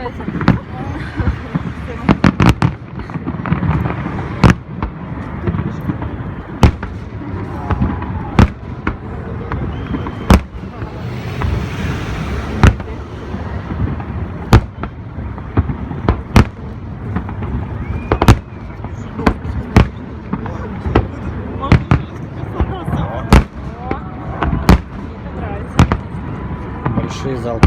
нравится. Большие зал.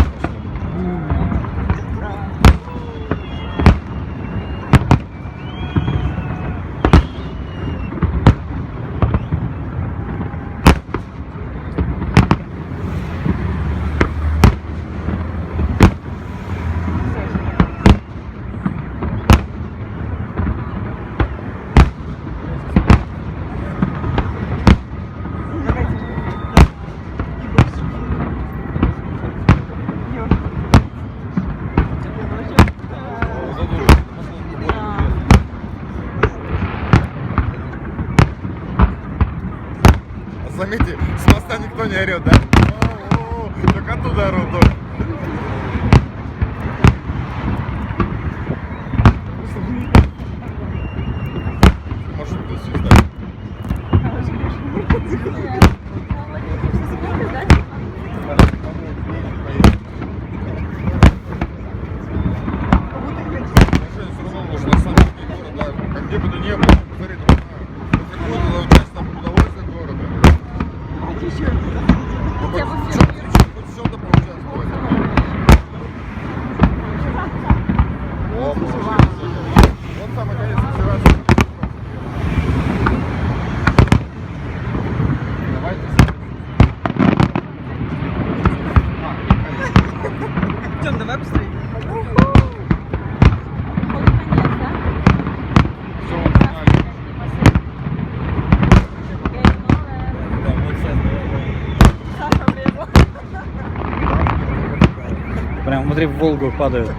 Заметьте, с моста никто не орет, да? Только оттуда орут только. Может быть, свистать. Где бы ты ни был, посмотри, какое-то часть там удовольствия города. Хоть в чем-то поучаствовать. О, вот самый конец обсервации. Тём, давай быстрее. Прям смотри, в Волгу падают.